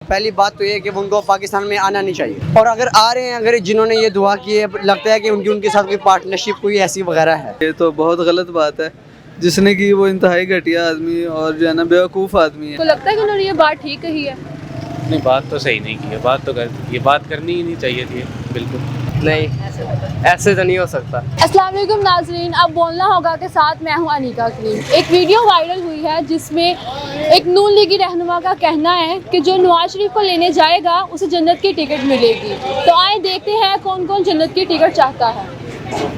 पहली बात तो ये है कि उनको पाकिस्तान में आना नहीं चाहिए, और अगर आ रहे हैं, अगर जिन्होंने ये दुआ की है, लगता है कि उनके साथ कोई पार्टनरशिप कोई ऐसी वगैरह है। ये तो बहुत गलत बात है, जिसने की वो इंतहाई घटिया आदमी और जो है ना बेवकूफ़ आदमी है। तो लगता है कि उन्होंने ये बात ठीक कही है? नहीं, बात तो सही नहीं की है, बात तो गलत, ये बात करनी ही नहीं चाहिए थी बिल्कुल। नहीं, ऐसे तो नहीं हो सकता। अस्सलाम वालेकुम नाज़रीन, अब बोलना होगा के साथ मैं हूं अनीका करीम। एक वीडियो वायरल हुई है जिसमें एक नून लीगी रहनुमा का कहना है कि जो नवाज शरीफ को लेने जाएगा उसे जन्नत की टिकट मिलेगी। तो आए देखते हैं कौन कौन जन्नत की टिकट चाहता है।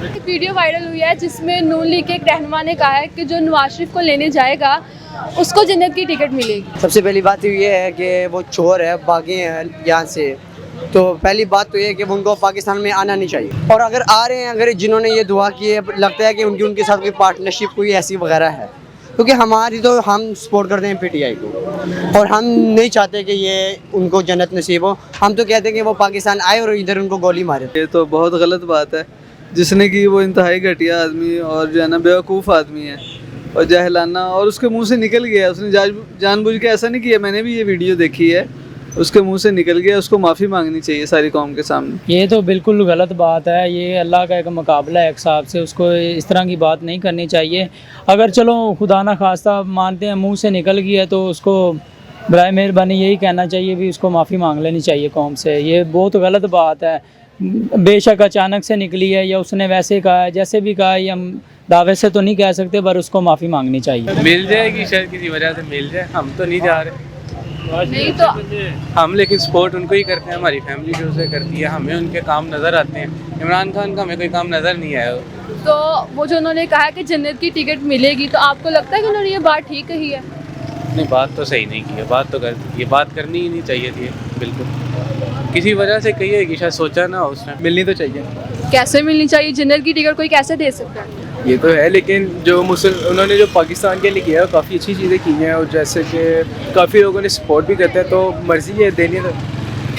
एक वीडियो वायरल हुई है जिसमें नून लीग के एक रहनुमा ने कहा है कि जो नवाज शरीफ को लेने जाएगा उसको जन्नत की टिकट मिलेगी। सबसे पहली बात ये है कि वो चोर है, भागे हैं यहाँ से। तो पहली बात तो ये है कि उनको पाकिस्तान में आना नहीं चाहिए, और अगर आ रहे हैं, अगर जिन्होंने ये दुआ की है, लगता है कि उनके साथ कोई पार्टनरशिप कोई ऐसी वगैरह है, क्योंकि हमारी तो हम सपोर्ट करते हैं पीटीआई को, और हम नहीं चाहते कि ये उनको जन्नत नसीब हो। हम तो कहते हैं कि वो पाकिस्तान आए और इधर उनको गोली मारे। ये तो बहुत गलत बात है, जिसने की वो इंतहाई घटिया आदमी और जो है ना बेवकूफ़ आदमी है और जाहिलाना, और उसके मुंह से निकल गया, उसने जानबूझ के ऐसा नहीं किया। मैंने भी ये वीडियो देखी है, उसके मुंह से निकल गया, उसको माफ़ी मांगनी चाहिए सारी कौम के सामने। ये तो बिल्कुल गलत बात है, ये अल्लाह का एक मुकाबला है एक साहब से, उसको इस तरह की बात नहीं करनी चाहिए। अगर चलो खुदा ना खास्ता मानते हैं मुंह से निकल गया तो उसको बराए मेहरबानी यही कहना चाहिए भी उसको माफ़ी मांग लेनी चाहिए कौम से। ये बहुत गलत बात है, बेशक अचानक से निकली है या उसने वैसे कहा है, जैसे भी कहा है, हम दावे से तो नहीं कह सकते, पर उसको माफ़ी मांगनी चाहिए। मिल जाएगी शायद, किसी वजह से मिल जाए, हम तो नहीं जा रहे। नहीं तो हम लेकिन सपोर्ट उनको ही करते हैं, हमारी फैमिली जो उसे करती है, हमें उनके काम नज़र आते हैं। इमरान खान का हमें कोई काम नज़र नहीं आया। तो वो जो उन्होंने कहा कि जन्नत की टिकट मिलेगी, तो आपको लगता है कि उन्होंने ये बात ठीक कही है? नहीं, बात तो सही नहीं की है, बात तो गलत, ये बात करनी ही नहीं चाहिए थी बिल्कुल। किसी वजह से कही है कि शायद सोचा ना उसने। मिलनी तो चाहिए। कैसे मिलनी चाहिए जन्नत की टिकट? कोई कैसे दे सकता है? ये तो है, लेकिन जो उन्होंने जो पाकिस्तान के लिए किया है काफ़ी अच्छी चीज़ें की हैं, और जैसे कि काफ़ी लोगों ने सपोर्ट भी करते हैं, तो मर्ज़ी है देनी, तो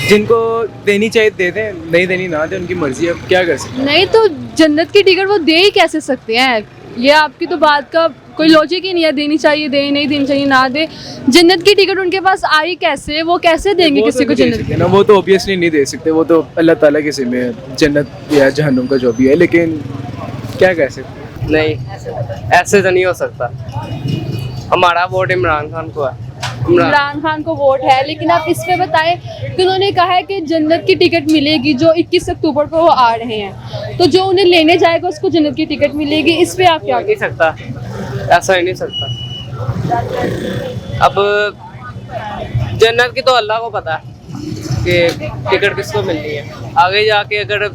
जिनको देनी चाहिए दे दें, नहीं देनी ना दें, उनकी मर्ज़ी है, क्या कर सकते हैं। नहीं तो जन्नत की टिकट वो दे ही कैसे सकते हैं? ये आपकी तो बात का कोई लॉजिक ही नहीं है। देनी चाहिए दे, नहीं देनी चाहिए ना दे। जन्नत की टिकट उनके पास आई कैसे? वो कैसे देंगे किसी को जन्नत की? ना वो तो ऑब्वियसली नहीं दे सकते, वो तो अल्लाह ताला के ज़िम्मे है, जन्नत या जहन्नुम का जो भी है, लेकिन क्या कह सकते हैं। नहीं, ऐसे तो नहीं हो सकता। हमारा वोट इमरान खान को है। इमरान खान को वोट है, लेकिन आप इस पे बताएं कि उन्होंने कहा है कि जन्नत की टिकट मिलेगी, जो 21 अक्टूबर को वो आ रहे हैं, तो जो उन्हें लेने जाएगा उसको जन्नत की टिकट मिलेगी। इस पे आप क्या नहीं सकता, ऐसा ही नहीं सकता। अब जन्नत की तो अल्लाह को पता है कि टिकट किसको मिलनी है। आगे जाके अगर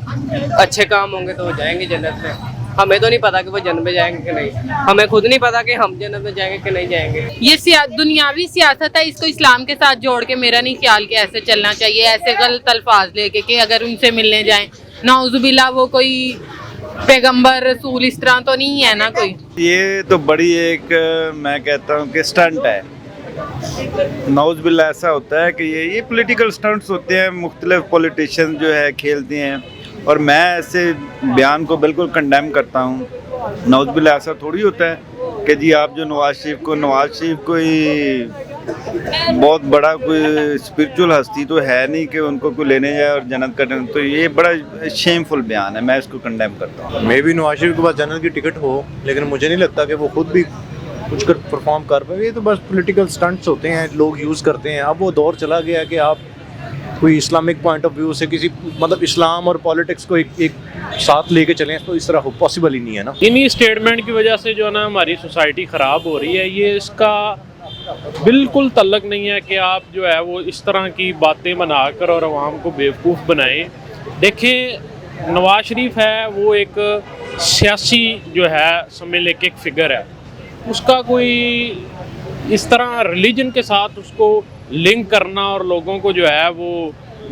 अच्छे काम होंगे तो वो जाएंगे जन्नत में। हमें तो नहीं पता कि वो जन्नत में जाएंगे कि नहीं, हमें खुद नहीं पता कि हम जन्नत में जाएंगे कि नहीं जाएंगे। ये दुनियावी सियासत है, इसको इस्लाम के साथ जोड़ के मेरा नहीं ख्याल कि ऐसे चलना चाहिए, ऐसे गलत अल्फाज लेके कि अगर उनसे मिलने जाएं, नाउजुबिल्ला वो कोई पैगंबर रसूल इस तरह तो नहीं है ना कोई। ये तो बड़ी एक मैं कहता हूँ कि स्टंट है। नाउजुबिल्ला ऐसा होता है कि ये पॉलिटिकल स्टंट्स होते हैं, मुख्तलिफ पॉलिटिशियन जो है खेलते हैं, और मैं ऐसे बयान को बिल्कुल कंडेम करता हूँ। नाउजुबिल्ला ऐसा थोड़ी होता है कि जी आप जो नवाज शरीफ कोई बहुत बड़ा कोई स्पिरिचुअल हस्ती तो है नहीं कि उनको कोई लेने जाए और जन्नत करने, तो ये बड़ा शेमफुल बयान है, मैं इसको कंडेम करता हूँ। मैं भी नवाज शरीफ के पास जन्नत की टिकट हो, लेकिन मुझे नहीं लगता कि वो खुद भी कुछ कर परफॉर्म कर पाए। ये तो बस पॉलिटिकल स्टंट्स होते हैं, लोग यूज़ करते हैं। अब वो दौर चला गया कि आप कोई इस्लामिक पॉइंट ऑफ व्यू से किसी मतलब इस्लाम और पॉलिटिक्स को एक साथ लेके चलें, तो इस तरह पॉसिबल ही नहीं है ना। इन्हीं स्टेटमेंट की वजह से जो है ना हमारी सोसाइटी ख़राब हो रही है। ये इसका बिल्कुल तल्लक नहीं है कि आप जो है वो इस तरह की बातें बनाकर और आवाम को बेवकूफ़ बनाएं। देखें, नवाज शरीफ है वो एक सियासी जो है समझ लें कि एक फ़िगर है, उसका कोई इस तरह रिलीजन के साथ उसको लिंक करना और लोगों को जो है वो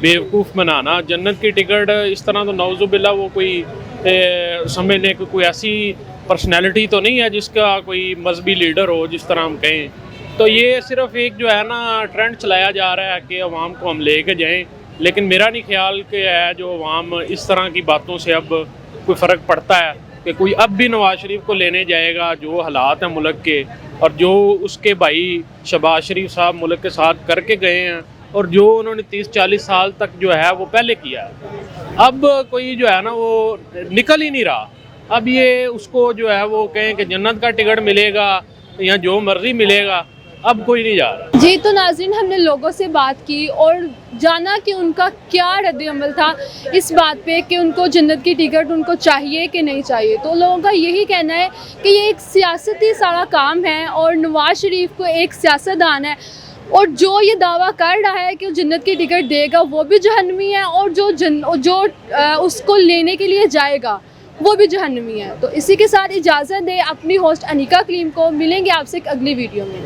बेवकूफ़ बनाना। जन्नत की टिकट इस तरह तो नाउजुबिल्ला वो कोई समझ लें कि कोई ऐसी पर्सनैलिटी तो नहीं है जिसका कोई मजहबी लीडर हो जिस तरह हम कहें। तो ये सिर्फ एक जो है ना ट्रेंड चलाया जा रहा है कि अवाम को हम लेके जाएं, लेकिन मेरा नहीं ख्याल कि है जो अवाम इस तरह की बातों से अब कोई फ़र्क पड़ता है कि कोई अब भी नवाज शरीफ को लेने जाएगा। जो हालात हैं मुल्क के और जो उसके भाई शहबाज शरीफ साहब मुल्क के साथ करके गए हैं और जो उन्होंने 30-40 साल तक जो है वो पहले किया है। अब कोई जो है ना वो निकल ही नहीं रहा। अब ये उसको जो है वो कहें कि जन्नत का टिकट मिलेगा या जो मर्जी मिलेगा, अब कोई नहीं जा रहा। जी, तो नाज़रीन हमने लोगों से बात की और जाना कि उनका क्या रद्द-ए-अमल था इस बात पे कि उनको जन्नत की टिकट उनको चाहिए कि नहीं चाहिए। तो लोगों का यही कहना है कि ये एक सियासती सारा काम है और नवाज शरीफ को एक सियासतदान है और जो ये दावा कर रहा है कि वो जन्नत की टिकट देगा वो भी जहन्नमी है और जो उसको लेने के लिए जाएगा वो भी जहन्नमी है। तो इसी के साथ इजाज़त दें अपनी होस्ट अनीका कलीम को। मिलेंगे आपसे एक अगली वीडियो में।